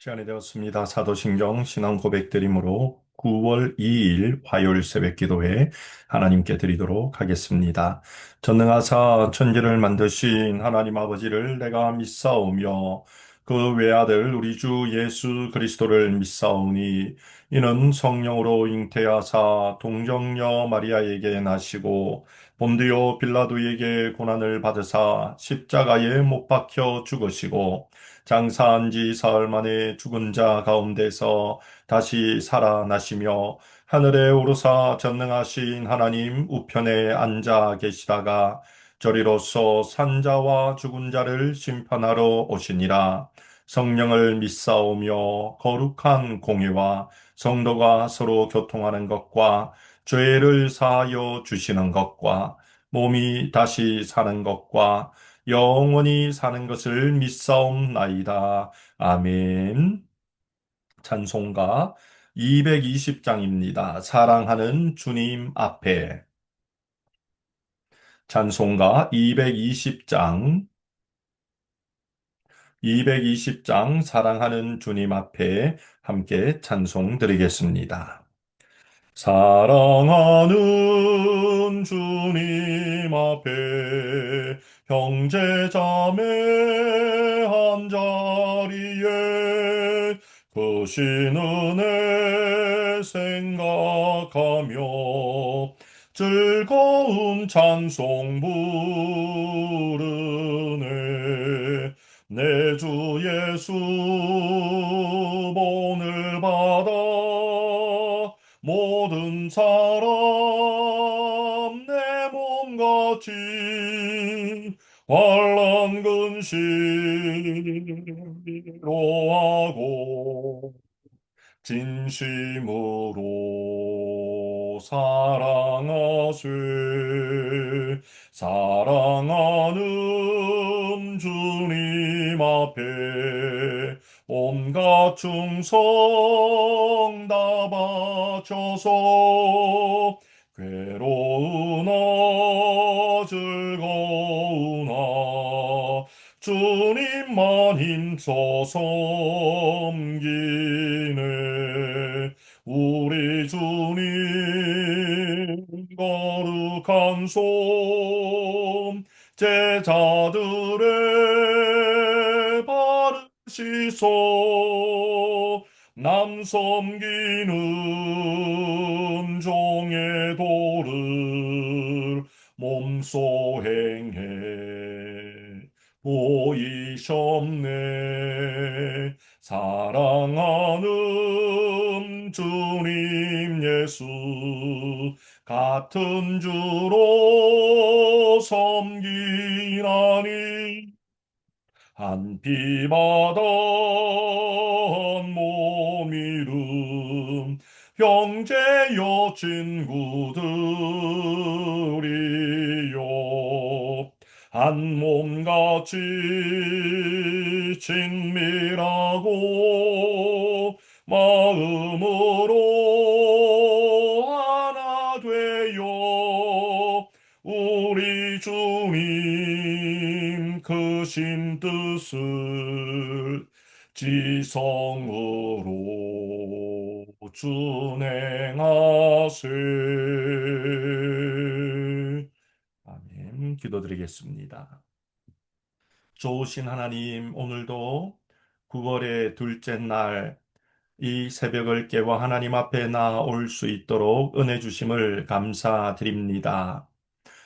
시간이 되었습니다. 사도신경 신앙 고백드림으로 9월 2일 화요일 새벽 기도회 하나님께 드리도록 하겠습니다. 전능하사 천지를 만드신 하나님 아버지를 내가 믿사오며 그 외아들 우리 주 예수 그리스도를 믿사오니 이는 성령으로 잉태하사 동정녀 마리아에게 나시고 본디오 빌라도에게 고난을 받으사 십자가에 못 박혀 죽으시고 장사한 지 사흘 만에 죽은 자 가운데서 다시 살아나시며 하늘에 오르사 전능하신 하나님 우편에 앉아 계시다가 저리로서 산자와 죽은 자를 심판하러 오시니라. 성령을 믿사오며 거룩한 공예와 성도가 서로 교통하는 것과 죄를 사하여 주시는 것과 몸이 다시 사는 것과 영원히 사는 것을 믿사옵나이다. 아멘. 찬송가 220장입니다. 사랑하는 주님 앞에. 찬송가 220장 사랑하는 주님 앞에 함께 찬송 드리겠습니다. 사랑하는 주님 앞에 형제자매 한자리에 크신 은혜 생각하며 즐거운 찬송 부르네. 내 주 예수 본을 받아 모든 사람 내 몸같이 환난 근심으로 하고 진심으로 사랑하세. 사랑하는 주님 앞에 온갖 충성 다 바쳐서 괴로우나 즐거우나 주님만 힘써 섬기네. 우리 주님 거룩한 손 제자들의 바르시소. 남 섬기는 종의 도를 몸소 행해 보이셨네. 사랑하는 주님 예수 같은 주로 섬기나니 한 피마다 한 몸이름 형제여 친구들이요 한 몸같이 친밀하고 마음으로 하나 되어 우리 주님 크신 뜻을 지성으로 준행하세. 아멘. 기도드리겠습니다. 좋으신 하나님, 오늘도 9월의 둘째 날, 이 새벽을 깨워 하나님 앞에 나올 수 있도록 은혜 주심을 감사드립니다.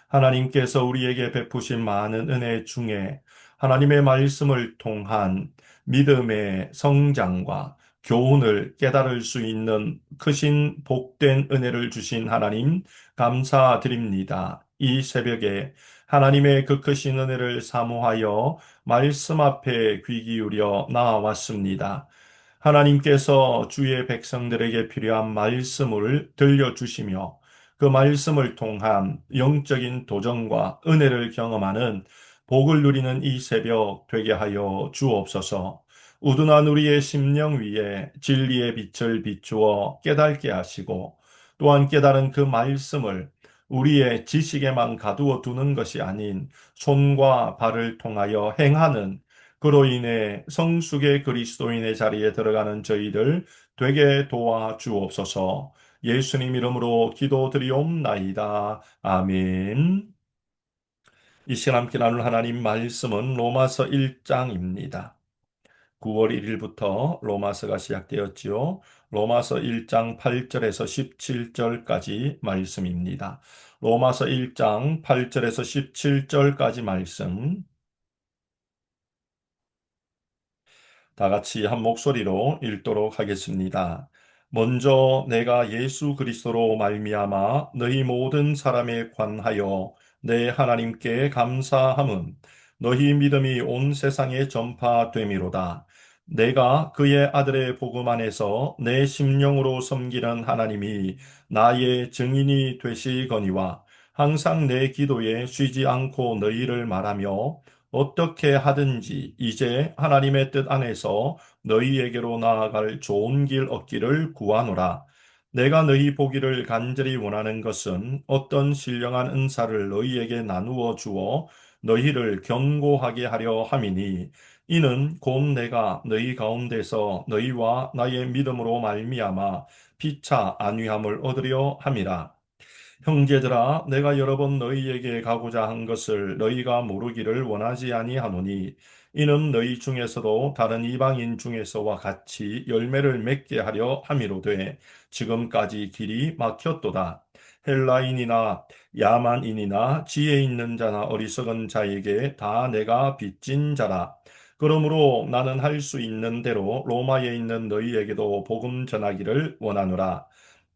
하나님께서 우리에게 베푸신 많은 은혜 중에 하나님의 말씀을 통한 믿음의 성장과 교훈을 깨달을 수 있는 크신 복된 은혜를 주신 하나님 감사드립니다. 이 새벽에 하나님의 그 크신 은혜를 사모하여 말씀 앞에 귀 기울여 나아왔습니다. 하나님께서 주의 백성들에게 필요한 말씀을 들려주시며 그 말씀을 통한 영적인 도전과 은혜를 경험하는 복을 누리는 이 새벽 되게 하여 주옵소서. 우둔한 우리의 심령 위에 진리의 빛을 비추어 깨닫게 하시고 또한 깨달은 그 말씀을 우리의 지식에만 가두어 두는 것이 아닌 손과 발을 통하여 행하는 그로 인해 성숙의 그리스도인의 자리에 들어가는 저희들 되게 도와 주옵소서. 예수님 이름으로 기도드리옵나이다. 아멘. 이 시간 함께 나눌 하나님 말씀은 로마서 1장입니다. 9월 1일부터 로마서가 시작되었지요. 로마서 1장 8절에서 17절까지 말씀입니다. 로마서 1장 8절에서 17절까지 말씀 다 같이 한 목소리로 읽도록 하겠습니다. 먼저 내가 예수 그리스도로 말미암아 너희 모든 사람에 관하여 내 하나님께 감사함은 너희 믿음이 온 세상에 전파됨이로다. 내가 그의 아들의 복음 안에서 내 심령으로 섬기는 하나님이 나의 증인이 되시거니와 항상 내 기도에 쉬지 않고 너희를 말하며 어떻게 하든지 이제 하나님의 뜻 안에서 너희에게로 나아갈 좋은 길 얻기를 구하노라. 내가 너희 보기를 간절히 원하는 것은 어떤 신령한 은사를 너희에게 나누어 주어 너희를 견고하게 하려 함이니 이는 곧 내가 너희 가운데서 너희와 나의 믿음으로 말미암아 피차 안위함을 얻으려 함이라. 형제들아, 내가 여러 번 너희에게 가고자 한 것을 너희가 모르기를 원하지 아니하노니, 이는 너희 중에서도 다른 이방인 중에서와 같이 열매를 맺게 하려 함이로되, 지금까지 길이 막혔도다. 헬라인이나 야만인이나 지혜 있는 자나 어리석은 자에게 다 내가 빚진 자라. 그러므로 나는 할 수 있는 대로 로마에 있는 너희에게도 복음 전하기를 원하노라.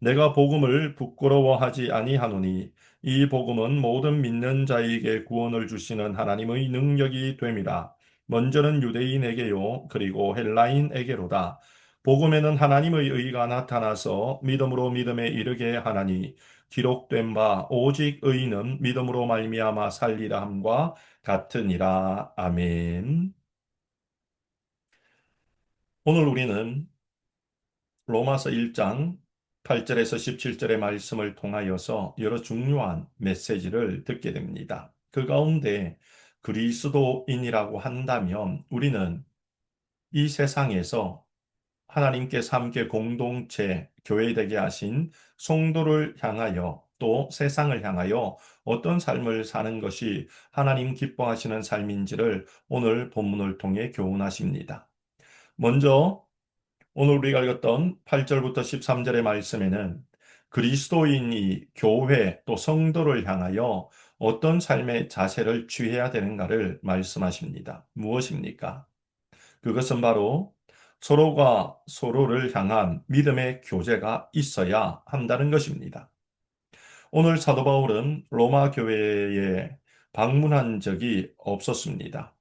내가 복음을 부끄러워하지 아니하노니 이 복음은 모든 믿는 자에게 구원을 주시는 하나님의 능력이 됨이라. 먼저는 유대인에게요 그리고 헬라인에게로다. 복음에는 하나님의 의가 나타나서 믿음으로 믿음에 이르게 하나니 기록된 바 오직 의인은 믿음으로 말미암아 살리라 함과 같으니라. 아멘. 오늘 우리는 로마서 1장 8절에서 17절의 말씀을 통하여서 여러 중요한 메시지를 듣게 됩니다. 그 가운데 그리스도인이라고 한다면 우리는 이 세상에서 하나님께서 함께 공동체, 교회 되게 하신 성도를 향하여 또 세상을 향하여 어떤 삶을 사는 것이 하나님 기뻐하시는 삶인지를 오늘 본문을 통해 교훈하십니다. 먼저 오늘 우리가 읽었던 8절부터 13절의 말씀에는 그리스도인이 교회 또 성도를 향하여 어떤 삶의 자세를 취해야 되는가를 말씀하십니다. 무엇입니까? 그것은 바로 서로가 서로를 향한 믿음의 교제가 있어야 한다는 것입니다. 오늘 사도 바울은 로마 교회에 방문한 적이 없었습니다.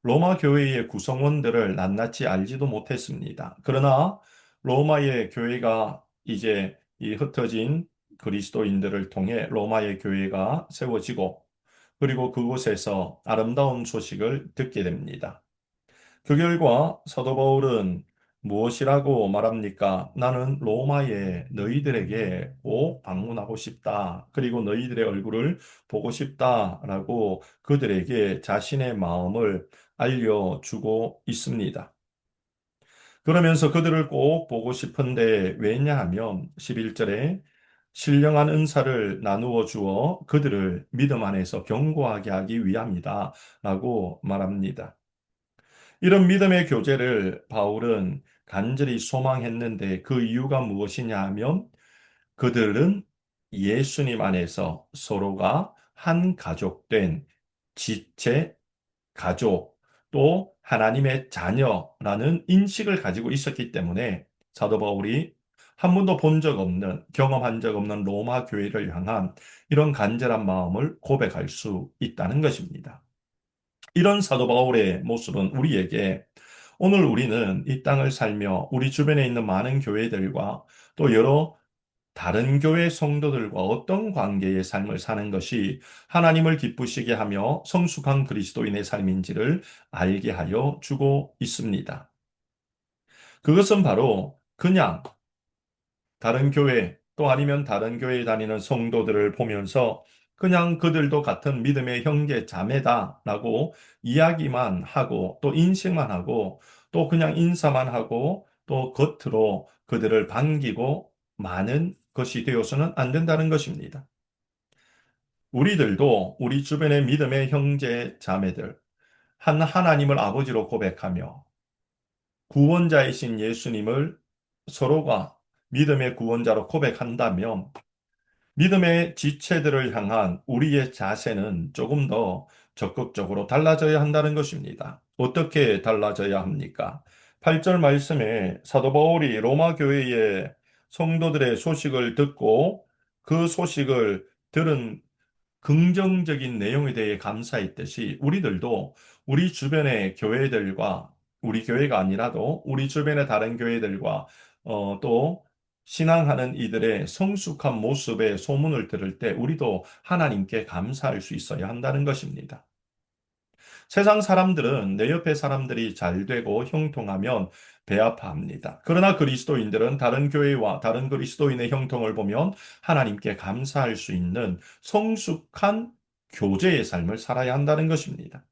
로마 교회의 구성원들을 낱낱이 알지도 못했습니다. 그러나 로마의 교회가 이제 이 흩어진 그리스도인들을 통해 로마의 교회가 세워지고 그리고 그곳에서 아름다운 소식을 듣게 됩니다. 그 결과 사도 바울은 무엇이라고 말합니까? 나는 로마에 너희들에게 꼭 방문하고 싶다. 그리고 너희들의 얼굴을 보고 싶다라고 그들에게 자신의 마음을 알려주고 있습니다. 그러면서 그들을 꼭 보고 싶은데 왜냐하면 11절에 신령한 은사를 나누어 주어 그들을 믿음 안에서 견고하게 하기 위함이다. 라고 말합니다. 이런 믿음의 교제를 바울은 간절히 소망했는데 그 이유가 무엇이냐 하면 그들은 예수님 안에서 서로가 한 가족된 지체, 가족, 또 하나님의 자녀라는 인식을 가지고 있었기 때문에 사도 바울이 한 번도 본 적 없는, 경험한 적 없는 로마 교회를 향한 이런 간절한 마음을 고백할 수 있다는 것입니다. 이런 사도 바울의 모습은 우리에게 오늘 우리는 이 땅을 살며 우리 주변에 있는 많은 교회들과 또 여러 다른 교회 성도들과 어떤 관계의 삶을 사는 것이 하나님을 기쁘시게 하며 성숙한 그리스도인의 삶인지를 알게 하여 주고 있습니다. 그것은 바로 그냥 다른 교회 또 아니면 다른 교회에 다니는 성도들을 보면서 그냥 그들도 같은 믿음의 형제 자매다라고 이야기만 하고 또 인식만 하고 또 그냥 인사만 하고 또 겉으로 그들을 반기고 마는 것이 되어서는 안 된다는 것입니다. 우리들도 우리 주변의 믿음의 형제 자매들, 한 하나님을 아버지로 고백하며 구원자이신 예수님을 서로가 믿음의 구원자로 고백한다면 믿음의 지체들을 향한 우리의 자세는 조금 더 적극적으로 달라져야 한다는 것입니다. 어떻게 달라져야 합니까? 8절 말씀에 사도 바울이 로마 교회의 성도들의 소식을 듣고 그 소식을 들은 긍정적인 내용에 대해 감사했듯이 우리들도 우리 주변의 교회들과 우리 교회가 아니라도 우리 주변의 다른 교회들과 또 신앙하는 이들의 성숙한 모습의 소문을 들을 때 우리도 하나님께 감사할 수 있어야 한다는 것입니다. 세상 사람들은 내 옆에 사람들이 잘 되고 형통하면 배아파합니다. 그러나 그리스도인들은 다른 교회와 다른 그리스도인의 형통을 보면 하나님께 감사할 수 있는 성숙한 교제의 삶을 살아야 한다는 것입니다.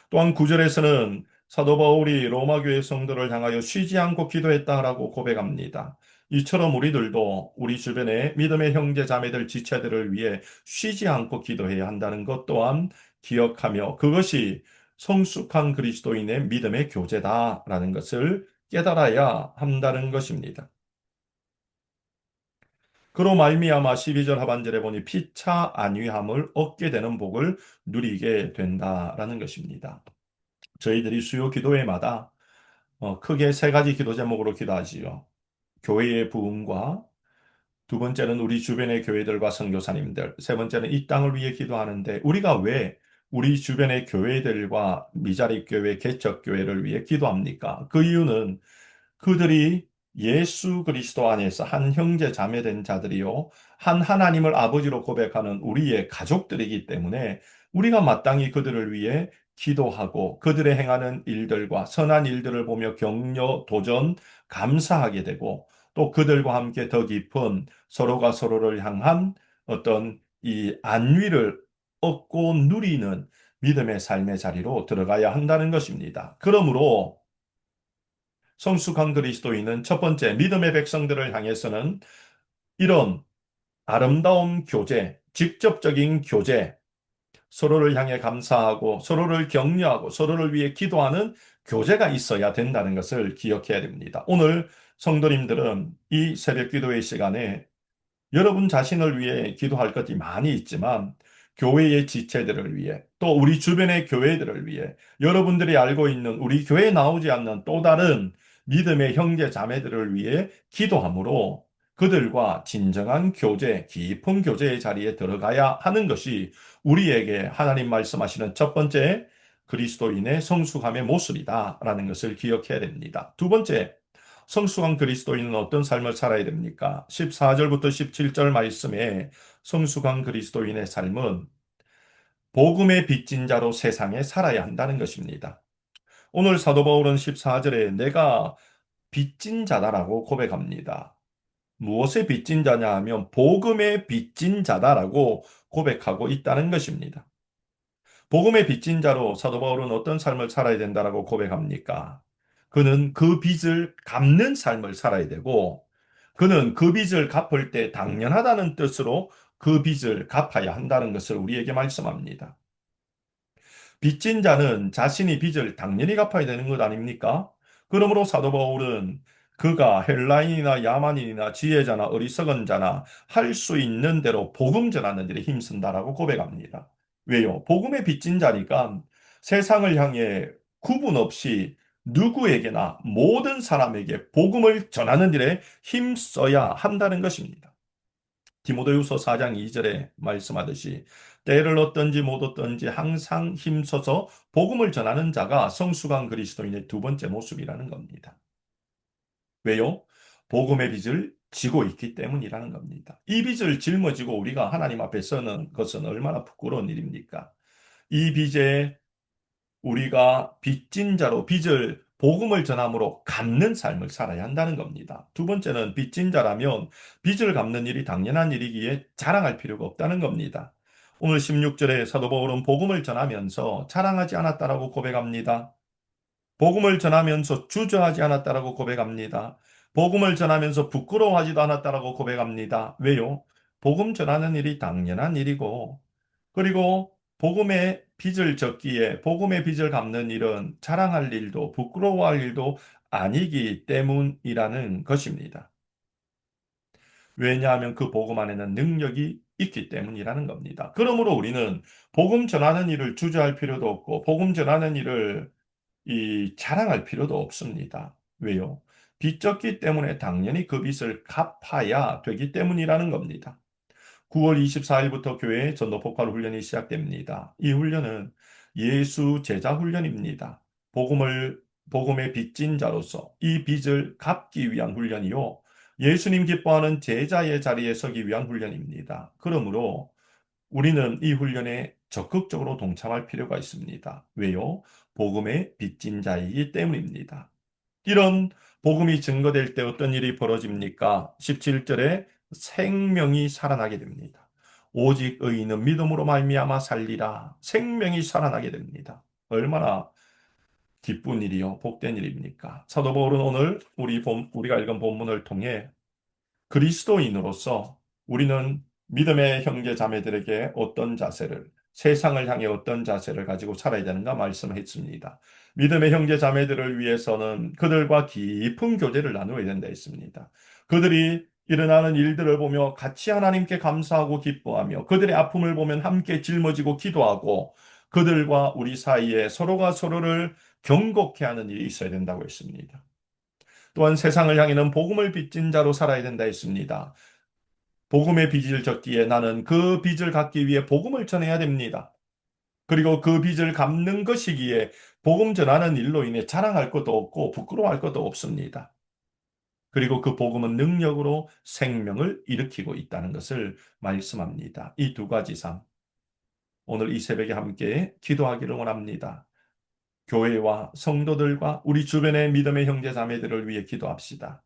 또한 9절에서는 사도 바울이 로마 교회 성도를 향하여 쉬지 않고 기도했다라고 고백합니다. 이처럼 우리들도 우리 주변의 믿음의 형제 자매들 지체들을 위해 쉬지 않고 기도해야 한다는 것 또한 기억하며 그것이 성숙한 그리스도인의 믿음의 교제다라는 것을 깨달아야 한다는 것입니다. 그로 말미암아 12절 하반절에 보니 피차 안위함을 얻게 되는 복을 누리게 된다라는 것입니다. 저희들이 수요 기도회마다 크게 세 가지 기도 제목으로 기도하지요. 교회의 부흥과 두 번째는 우리 주변의 교회들과 선교사님들, 세 번째는 이 땅을 위해 기도하는데 우리가 왜 우리 주변의 교회들과 미자립 교회, 개척 교회를 위해 기도합니까? 그 이유는 그들이 예수 그리스도 안에서 한 형제 자매 된 자들이요. 한 하나님을 아버지로 고백하는 우리의 가족들이기 때문에 우리가 마땅히 그들을 위해 기도하고 그들의 행하는 일들과 선한 일들을 보며 격려, 도전, 감사하게 되고 또 그들과 함께 더 깊은 서로가 서로를 향한 어떤 이 안위를 얻고 누리는 믿음의 삶의 자리로 들어가야 한다는 것입니다. 그러므로 성숙한 그리스도인은 첫 번째 믿음의 백성들을 향해서는 이런 아름다운 교제, 직접적인 교제, 서로를 향해 감사하고 서로를 격려하고 서로를 위해 기도하는 교제가 있어야 된다는 것을 기억해야 됩니다. 오늘 성도님들은 이 새벽 기도의 시간에 여러분 자신을 위해 기도할 것이 많이 있지만 교회의 지체들을 위해 또 우리 주변의 교회들을 위해 여러분들이 알고 있는 우리 교회에 나오지 않는 또 다른 믿음의 형제 자매들을 위해 기도함으로 그들과 진정한 교제, 깊은 교제의 자리에 들어가야 하는 것이 우리에게 하나님 말씀하시는 첫 번째 그리스도인의 성숙함의 모습이다라는 것을 기억해야 됩니다. 두 번째, 성숙한 그리스도인은 어떤 삶을 살아야 됩니까? 14절부터 17절 말씀에 성숙한 그리스도인의 삶은 복음의 빚진 자로 세상에 살아야 한다는 것입니다. 오늘 사도 바울은 14절에 내가 빚진 자다라고 고백합니다. 무엇의 빚진 자냐 하면 복음의 빚진 자다라고 고백하고 있다는 것입니다. 복음의 빚진 자로 사도 바울은 어떤 삶을 살아야 된다라고 고백합니까? 그는 그 빚을 갚는 삶을 살아야 되고, 그는 그 빚을 갚을 때 당연하다는 뜻으로 그 빚을 갚아야 한다는 것을 우리에게 말씀합니다. 빚진 자는 자신이 빚을 당연히 갚아야 되는 것 아닙니까? 그러므로 사도 바울은 그가 헬라인이나 야만인이나 지혜자나 어리석은 자나 할 수 있는 대로 복음 전하는 일에 힘쓴다라고 고백합니다. 왜요? 복음의 빚진 자니까 세상을 향해 구분 없이 누구에게나 모든 사람에게 복음을 전하는 일에 힘써야 한다는 것입니다. 디모데후서 4장 2절에 말씀하듯이 때를 얻든지 못 얻든지 항상 힘써서 복음을 전하는 자가 성숙한 그리스도인의 두 번째 모습이라는 겁니다. 왜요? 복음의 빚을 지고 있기 때문이라는 겁니다. 이 빚을 짊어지고 우리가 하나님 앞에 서는 것은 얼마나 부끄러운 일입니까? 이 빚에 우리가 빚진 자로 빚을 복음을 전함으로 갚는 삶을 살아야 한다는 겁니다. 두 번째는 빚진 자라면 빚을 갚는 일이 당연한 일이기에 자랑할 필요가 없다는 겁니다. 오늘 16절에 사도 바울은 복음을 전하면서 자랑하지 않았다라고 고백합니다. 복음을 전하면서 주저하지 않았다라고 고백합니다. 복음을 전하면서 부끄러워하지도 않았다라고 고백합니다. 왜요? 복음 전하는 일이 당연한 일이고, 그리고 복음의 빚을 졌기에 복음의 빚을 갚는 일은 자랑할 일도 부끄러워할 일도 아니기 때문이라는 것입니다. 왜냐하면 그 복음 안에는 능력이 있기 때문이라는 겁니다. 그러므로 우리는 복음 전하는 일을 주저할 필요도 없고, 복음 전하는 일을 자랑할 필요도 없습니다. 왜요? 빚졌기 때문에 당연히 그 빚을 갚아야 되기 때문이라는 겁니다. 9월 24일부터 교회 전도 폭발 훈련이 시작됩니다. 이 훈련은 예수 제자 훈련입니다. 복음의 빚진 자로서 이 빚을 갚기 위한 훈련이요. 예수님 기뻐하는 제자의 자리에 서기 위한 훈련입니다. 그러므로 우리는 이 훈련에 적극적으로 동참할 필요가 있습니다. 왜요? 복음의 빚진 자이기 때문입니다. 이런 복음이 증거될 때 어떤 일이 벌어집니까? 17절에 생명이 살아나게 됩니다. 오직 의인은 믿음으로 말미암아 살리라. 생명이 살아나게 됩니다. 얼마나 기쁜 일이요, 복된 일입니까? 사도 바울은 오늘 우리가 읽은 본문을 통해 그리스도인으로서 우리는 믿음의 형제 자매들에게 어떤 자세를, 세상을 향해 어떤 자세를 가지고 살아야 되는가 말씀했습니다. 믿음의 형제 자매들을 위해서는 그들과 깊은 교제를 나누어야 된다 했습니다. 그들이 일어나는 일들을 보며 같이 하나님께 감사하고 기뻐하며 그들의 아픔을 보면 함께 짊어지고 기도하고 그들과 우리 사이에 서로가 서로를 경고케 하는 일이 있어야 된다고 했습니다. 또한 세상을 향해는 복음을 빚진 자로 살아야 된다 했습니다. 복음의 빚을 졌기에 나는 그 빚을 갚기 위해 복음을 전해야 됩니다. 그리고 그 빚을 갚는 것이기에 복음 전하는 일로 인해 자랑할 것도 없고 부끄러워할 것도 없습니다. 그리고 그 복음은 능력으로 생명을 일으키고 있다는 것을 말씀합니다. 이 두 가지 삶, 오늘 이 새벽에 함께 기도하기를 원합니다. 교회와 성도들과 우리 주변의 믿음의 형제 자매들을 위해 기도합시다.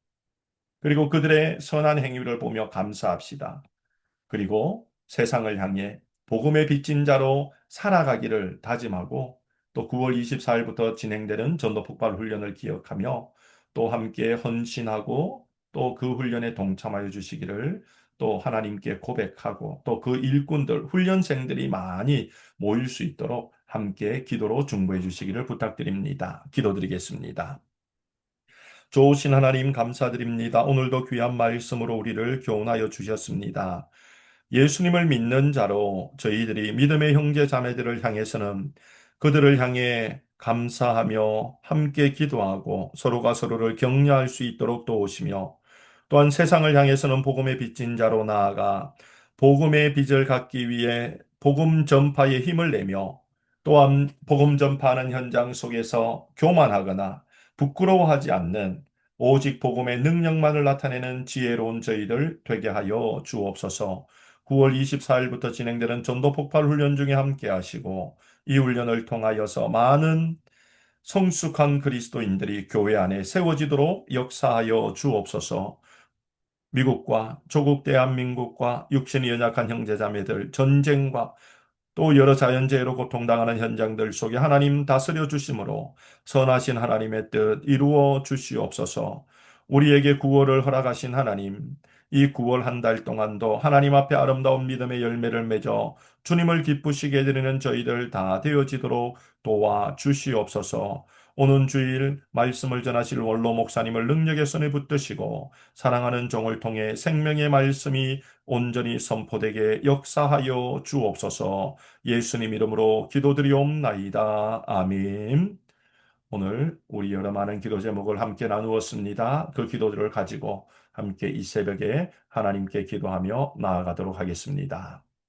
그리고 그들의 선한 행위를 보며 감사합시다. 그리고 세상을 향해 복음의 빚진 자로 살아가기를 다짐하고 또 9월 24일부터 진행되는 전도 폭발 훈련을 기억하며 또 함께 헌신하고 또 그 훈련에 동참하여 주시기를 또 하나님께 고백하고 또 그 일꾼들, 훈련생들이 많이 모일 수 있도록 함께 기도로 중보해 주시기를 부탁드립니다. 기도드리겠습니다. 좋으신 하나님 감사드립니다. 오늘도 귀한 말씀으로 우리를 교훈하여 주셨습니다. 예수님을 믿는 자로 저희들이 믿음의 형제 자매들을 향해서는 그들을 향해 감사하며 함께 기도하고 서로가 서로를 격려할 수 있도록 도우시며 또한 세상을 향해서는 복음의 빚진 자로 나아가 복음의 빚을 갚기 위해 복음 전파에 힘을 내며 또한 복음 전파하는 현장 속에서 교만하거나 부끄러워하지 않는 오직 복음의 능력만을 나타내는 지혜로운 저희들 되게 하여 주옵소서. 9월 24일부터 진행되는 전도 폭발 훈련 중에 함께 하시고 이 훈련을 통하여서 많은 성숙한 그리스도인들이 교회 안에 세워지도록 역사하여 주옵소서. 미국과 조국 대한민국과 육신이 연약한 형제자매들 전쟁과 또 여러 자연재해로 고통당하는 현장들 속에 하나님 다스려 주심으로 선하신 하나님의 뜻 이루어 주시옵소서. 우리에게 구원을 허락하신 하나님, 이 9월 한 달 동안도 하나님 앞에 아름다운 믿음의 열매를 맺어 주님을 기쁘시게 해드리는 저희들 다 되어지도록 도와 주시옵소서. 오는 주일 말씀을 전하실 원로 목사님을 능력의 손에 붙드시고 사랑하는 종을 통해 생명의 말씀이 온전히 선포되게 역사하여 주옵소서. 예수님 이름으로 기도드리옵나이다. 아멘. 오늘 우리 여러 많은 기도 제목을 함께 나누었습니다. 그 기도들을 가지고 함께 이 새벽에 하나님께 기도하며 나아가도록 하겠습니다.